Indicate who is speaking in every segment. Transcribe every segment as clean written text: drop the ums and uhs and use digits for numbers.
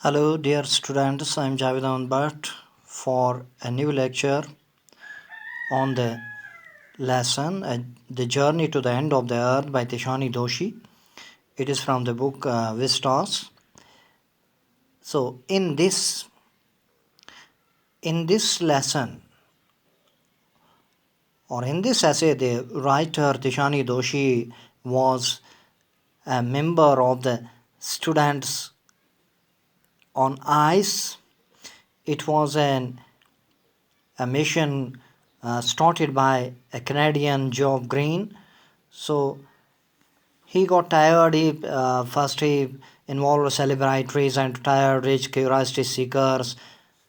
Speaker 1: Hello, dear students. I'm Javed Ahmed Bhatt for a new lecture on the lesson The Journey to the End of the Earth by Tishani Doshi. It is from the book Vistas. So, in this lesson or in this essay, the writer Tishani Doshi was a member of the students on ice. It was a mission started by a Canadian Geoff Green. So he got tired. He involved celebrities and retired rich curiosity seekers,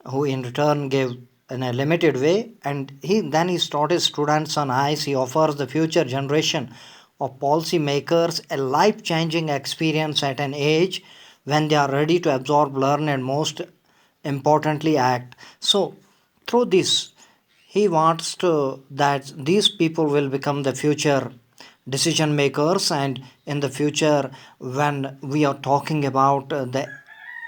Speaker 1: who in return gave in a limited way. And he started Students on Ice. He offers the future generation of policymakers a life-changing experience at an age when they are ready to absorb, learn, and most importantly act. So through this, he wants to that these people will become the future decision makers, and in the future, when we are talking about the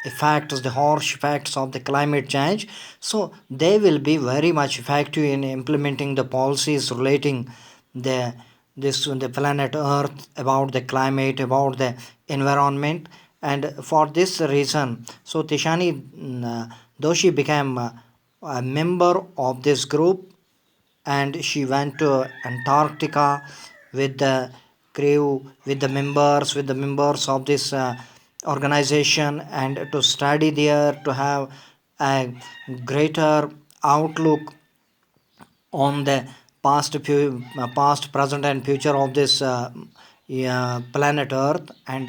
Speaker 1: effects, the harsh effects of the climate change, so they will be very much effective in implementing the policies relating the the planet Earth, about the climate, about the environment. And for this reason, so Tishani Doshi became a member of this group, and she went to Antarctica with the crew, with the members of this organization, and to study there, to have a greater outlook on the past, present, and future of this planet Earth. And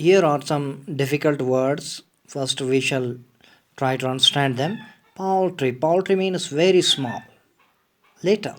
Speaker 1: here are some difficult words. First we shall try to understand them. Poultry means very small, little,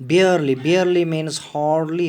Speaker 1: barely means hardly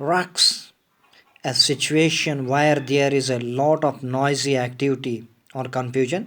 Speaker 1: Rux, a situation where there is a lot of noisy activity or confusion,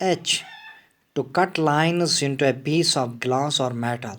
Speaker 1: H, to cut lines into a piece of glass or metal,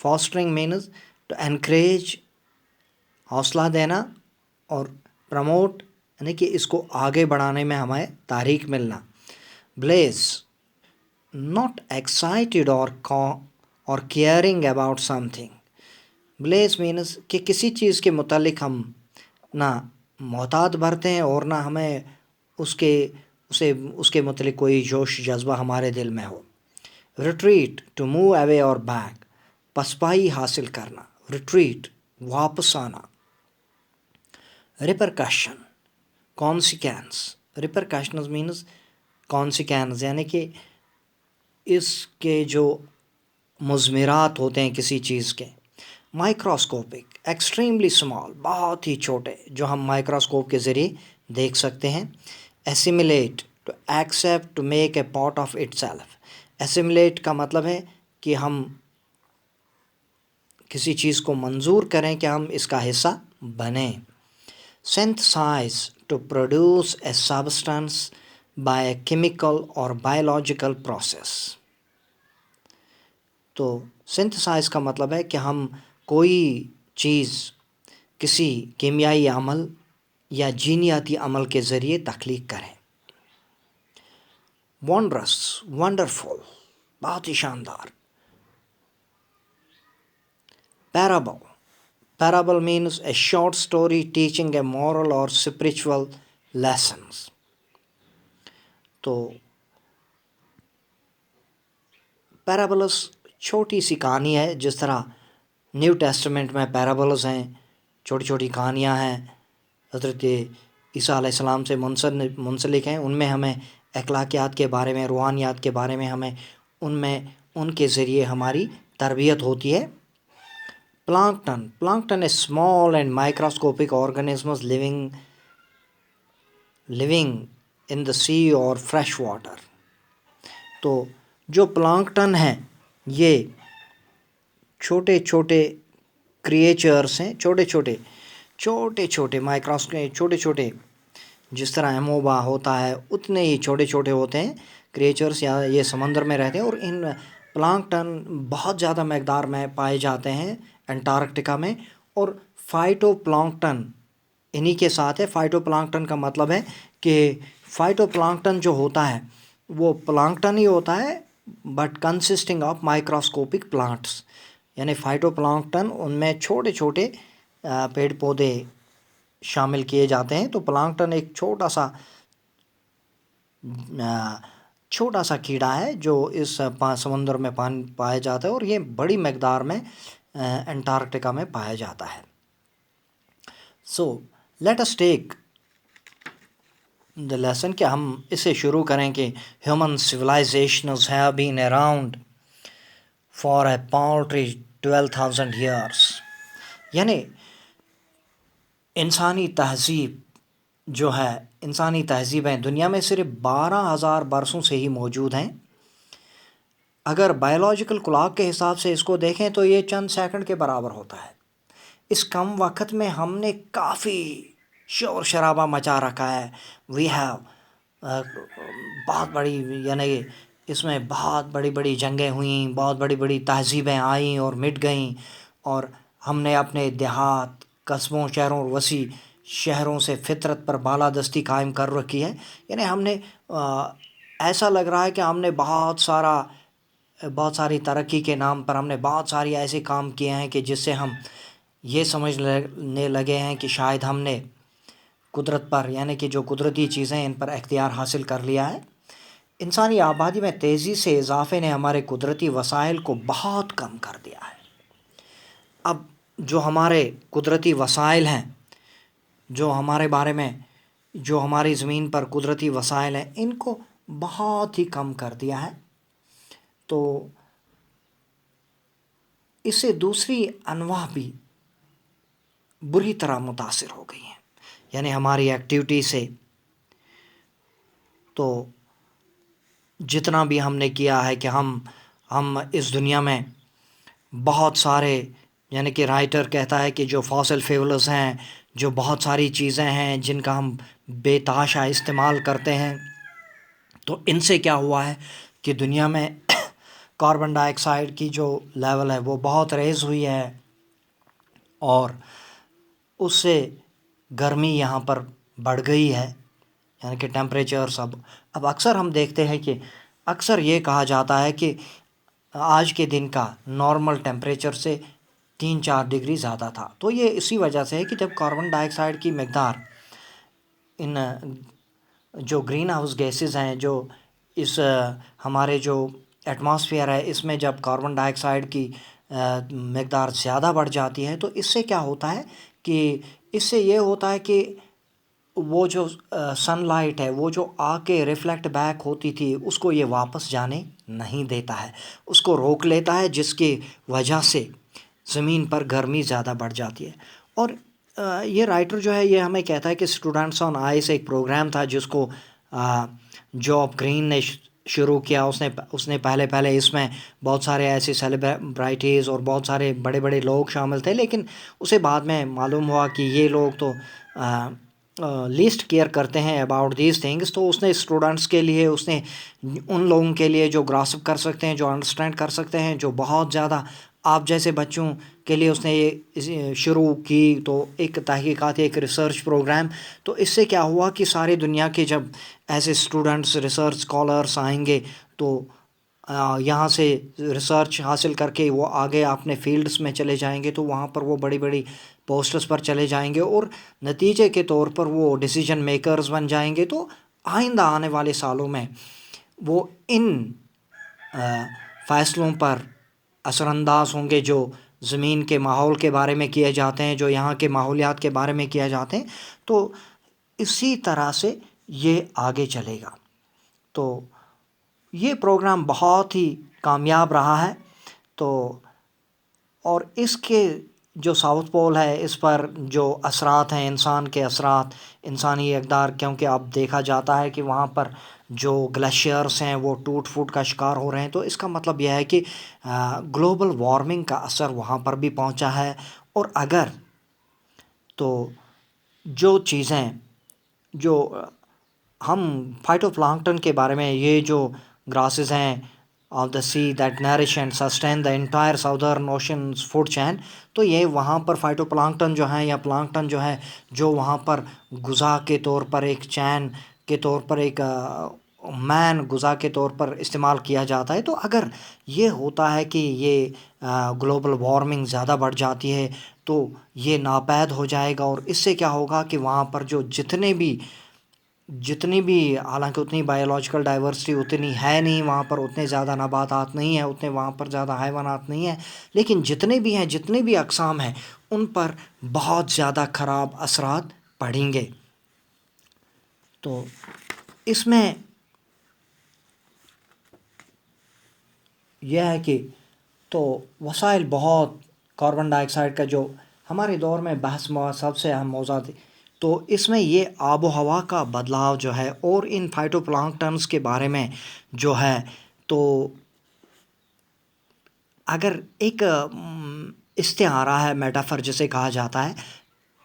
Speaker 1: fostering means to encourage, حوصلہ دینا، اور promote یعنی کہ اس کو آگے بڑھانے میں ہمیں تحریک ملنا. Blaze not excited or caring about something. Blaze means کہ کسی چیز کے متعلق ہم نہ محتاط برتے ہیں اور نہ ہمیں اس کے متعلق کوئی جوش جذبہ ہمارے دل میں ہو. ریٹریٹ ٹو موو اوے اور بیک، پسپائی حاصل کرنا، ریٹریٹ واپس آنا. Repercussion, consequence, repercussions means consequence یعنی کہ اس کے جو مضمرات ہوتے ہیں کسی چیز کے. مائکروسکوپک، ایکسٹریملی اسمال، بہت ہی چھوٹے، جو ہم مائکروسکوپ کے ذریعے دیکھ سکتے ہیں. Assimilate, to accept, to make a part of itself. Assimilate کا مطلب ہے کہ ہم کسی چیز کو منظور کریں کہ ہم اس کا حصہ بنیں. Synthesize, to produce a substance by a chemical اور بایولوجیکل پروسیس. تو سنتھسائز کا مطلب ہے کہ ہم کوئی چیز کسی کیمیائی عمل یا جینیاتی عمل کے ذریعے تخلیق کریں. ونڈرس، ونڈرفل، بہت ہی شاندار. Parable, parable means a short story teaching a moral اور اسپرچول لیسنس. تو پیرابلس چھوٹی سی کہانی ہے، جس طرح نیو ٹیسٹمنٹ میں پیرابلز ہیں، چھوٹی چھوٹی کہانیاں ہیں، حضرت عیسیٰ علیہ السلام سے منسلک ہیں. ان میں ہمیں اخلاقیات کے بارے میں، روحانیات کے بارے میں ہمیں ان کے ذریعے ہماری تربیت ہوتی ہے. پلانکٹن، پلانکٹن is small and microscopic organisms living in the sea or fresh water. تو جو پلانکٹن ہیں یہ چھوٹے چھوٹے کریچرس ہیں، چھوٹے چھوٹے مائکروسکوپ، چھوٹے چھوٹے، جس طرح ایموبا ہوتا ہے اتنے ہی چھوٹے چھوٹے ہوتے ہیں کریچرس، یا یہ سمندر میں رہتے ہیں. اور ان پلانکٹن بہت زیادہ مقدار میں پائے جاتے ہیں انٹارکٹیکا میں. اور فائٹو پلانکٹن انہی کے ساتھ ہے. فائٹو پلانکٹن کا مطلب ہے کہ فائٹو پلانکٹن جو ہوتا ہے وہ پلانکٹن ہی ہوتا ہے but consisting of microscopic plants. یعنی فائٹو پلانکٹن ان میں چھوٹے چھوٹے پیڑ پودے شامل کیے جاتے ہیں. تو پلانکٹن ایک چھوٹا سا کیڑا ہے جو اس سمندر میں پایا جاتا ہے، اور یہ بڑی مقدار میں انٹارکٹیکا میں پایا جاتا ہے. So let us take the lesson کہ ہم اسے شروع کریں کہ human civilisations have been around for a paltry 12,000 years. یعنی انسانی تہذیب جو ہے، انسانی تہذیبیں دنیا میں صرف 12,000 برسوں سے ہی موجود ہیں. اگر بایولوجیکل کلاک کے حساب سے اس کو دیکھیں تو یہ چند سیکنڈ کے برابر ہوتا ہے. اس کم وقت میں ہم نے کافی شور شرابہ مچا رکھا ہے. وی ہیو بہت بڑی، یعنی اس میں بہت بڑی بڑی جنگیں ہوئیں، بہت بڑی بڑی تہذیبیں آئیں اور مٹ گئیں، اور ہم نے اپنے دیہات، قصبوں، شہروں اور وسیع شہروں سے فطرت پر بالادستی قائم کر رکھی ہے. یعنی ہم نے ایسا لگ رہا ہے کہ ہم نے بہت ساری ترقی کے نام پر ہم نے بہت ساری ایسے کام کیے ہیں کہ جس سے ہم یہ سمجھنے لگے ہیں کہ شاید ہم نے قدرت پر، یعنی کہ جو قدرتی چیزیں ان پر اختیار حاصل کر لیا ہے. انسانی آبادی میں تیزی سے اضافے نے ہمارے قدرتی وسائل کو بہت کم کر دیا ہے. اب جو ہمارے قدرتی وسائل ہیں، جو ہمارے بارے میں، جو ہماری زمین پر قدرتی وسائل ہیں، ان کو بہت ہی کم کر دیا ہے. تو اس سے دوسری انواع بھی بری طرح متاثر ہو گئی ہیں، یعنی ہماری ایکٹیویٹی سے. تو جتنا بھی ہم نے کیا ہے کہ ہم اس دنیا میں بہت سارے، یعنی کہ رائٹر کہتا ہے کہ جو فاسل فیولز ہیں، جو بہت ساری چیزیں ہیں جن کا ہم بے تحاشا استعمال کرتے ہیں، تو ان سے کیا ہوا ہے کہ دنیا میں کاربن ڈائی آکسائڈ کی جو لیول ہے وہ بہت ریز ہوئی ہے، اور اس سے گرمی یہاں پر بڑھ گئی ہے، یعنی کہ ٹیمپریچر اب اکثر ہم دیکھتے ہیں کہ اکثر یہ کہا جاتا ہے کہ آج کے دن کا نارمل ٹیمپریچر سے 3-4 ڈگری زیادہ تھا. تو یہ اسی وجہ سے ہے کہ جب کاربن ڈائی آکسائڈ کی مقدار ان جو گرین ہاؤس گیسز ہیں، جو اس ہمارے جو ایٹماسفیئر ہے، اس میں جب کاربن ڈائی آکسائڈ کی مقدار زیادہ بڑھ جاتی ہے تو اس سے کیا ہوتا ہے کہ اس سے یہ ہوتا ہے کہ وہ جو سن لائٹ ہے وہ جو آ کے ریفلیکٹ بیک ہوتی تھی اس کو یہ واپس جانے نہیں دیتا ہے، اس کو روک لیتا ہے، جس کی وجہ سے زمین پر گرمی زیادہ بڑھ جاتی ہے. اور یہ رائٹر جو ہے یہ ہمیں کہتا ہے کہ اسٹوڈنٹس آن آئس ایک پروگرام تھا جس کو جاب گرین نے شروع کیا. اس نے پہلے اس میں بہت سارے ایسے سیلیبریٹیز اور بہت سارے بڑے بڑے لوگ شامل تھے، لیکن اسے بعد میں معلوم ہوا کہ یہ لوگ تو لیسٹ کیئر کرتے ہیں اباؤٹ دیز تھنگس. تو اس نے اسٹوڈنٹس کے لیے، اس نے ان لوگوں کے لیے جو گراسپ کر سکتے ہیں، جو انڈرسٹینڈ کر سکتے ہیں، جو بہت زیادہ آپ جیسے بچوں کے لیے اس نے یہ شروع کی، تو ایک تحقیقاتی ایک ریسرچ پروگرام. تو اس سے کیا ہوا کہ ساری دنیا کے جب ایسے اسٹوڈنٹس ریسرچ اسکالرس آئیں گے تو یہاں سے ریسرچ حاصل کر کے وہ آگے اپنے فیلڈس میں چلے جائیں گے، تو وہاں پر وہ بڑی بڑی پوسٹس پر چلے جائیں گے اور نتیجے کے طور پر وہ ڈیسیجن میکرز بن جائیں گے. تو آئندہ آنے والے سالوں میں وہ ان فیصلوں پر اثر انداز ہوں گے جو زمین کے ماحول کے بارے میں کیے جاتے ہیں، جو یہاں کے ماحولیات کے بارے میں کیے جاتے ہیں. تو اسی طرح سے یہ آگے چلے گا. تو یہ پروگرام بہت ہی کامیاب رہا ہے. تو اور اس کے جو ساؤتھ پول ہے اس پر جو اثرات ہیں، انسان کے اثرات، انسانی اقدار، کیونکہ اب دیکھا جاتا ہے کہ وہاں پر جو گلیشیئرس ہیں وہ ٹوٹ پھوٹ کا شکار ہو رہے ہیں. تو اس کا مطلب یہ ہے کہ گلوبل وارمنگ کا اثر وہاں پر بھی پہنچا ہے. اور اگر تو جو چیزیں جو ہم فائٹو پلانکٹن کے بارے میں، یہ جو گراسز ہیں of the sea that nourish and sustain the entire southern oceans food chain, تو یہ وہاں پر فائٹو پلانکٹن جو ہیں یا پلانکٹن جو ہے جو وہاں پر غذا کے طور پر ایک چین کے طور پر ایک مین غذا کے طور پر استعمال کیا جاتا ہے. تو اگر یہ ہوتا ہے کہ یہ گلوبل وارمنگ زیادہ بڑھ جاتی ہے تو یہ ناپید ہو جائے گا. اور اس سے کیا ہوگا کہ وہاں پر جو جتنی بھی حالانکہ اتنی بایولوجیکل ڈائیورسٹی اتنی ہے نہیں وہاں پر، اتنے زیادہ نباتات نہیں ہیں، اتنے وہاں پر زیادہ حیوانات نہیں ہیں، لیکن جتنے بھی ہیں، جتنے بھی اقسام ہیں، ان پر بہت زیادہ خراب اثرات پڑیں گے. تو اس میں یہ ہے کہ تو وسائل بہت، کاربن ڈائی آکسائڈ کا جو ہمارے دور میں بحث سب سے اہم موضوع تھی، تو اس میں یہ آب و ہوا کا بدلاؤ جو ہے اور ان فائٹو پلانکٹنس کے بارے میں جو ہے، تو اگر ایک استعارہ ہے، میٹافر جسے کہا جاتا ہے،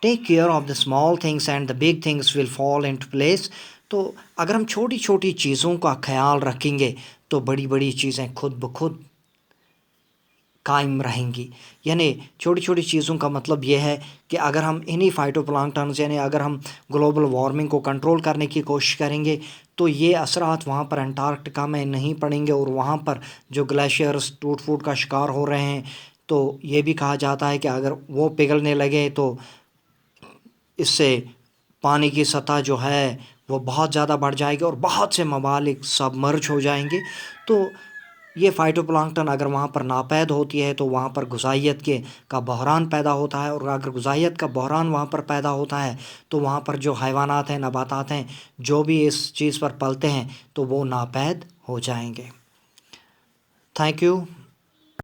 Speaker 1: take care of the small things and the big things will fall into place. تو اگر ہم چھوٹی چھوٹی چیزوں کا خیال رکھیں گے تو بڑی بڑی چیزیں خود بخود قائم رہیں گی. یعنی چھوٹی چھوٹی چیزوں کا مطلب یہ ہے کہ اگر ہم انہی فائٹو پلانکٹنز، یعنی اگر ہم گلوبل وارمنگ کو کنٹرول کرنے کی کوشش کریں گے تو یہ اثرات وہاں پر انٹارکٹیکا میں نہیں پڑیں گے. اور وہاں پر جو گلیشیئرز ٹوٹ پھوٹ کا شکار ہو رہے ہیں، تو یہ بھی کہا جاتا ہے کہ اگر وہ پگھلنے لگے تو اس سے پانی کی سطح جو ہے وہ بہت زیادہ بڑھ جائے گی اور بہت سے ممالک سبمرج ہو جائیں گے. تو یہ فائٹو پلانکٹن اگر وہاں پر ناپید ہوتی ہے تو وہاں پر غذائیت کا بحران پیدا ہوتا ہے. اور اگر غذائیت کا بحران وہاں پر پیدا ہوتا ہے تو وہاں پر جو حیوانات ہیں، نباتات ہیں، جو بھی اس چیز پر پلتے ہیں تو وہ ناپید ہو جائیں گے. Thank you.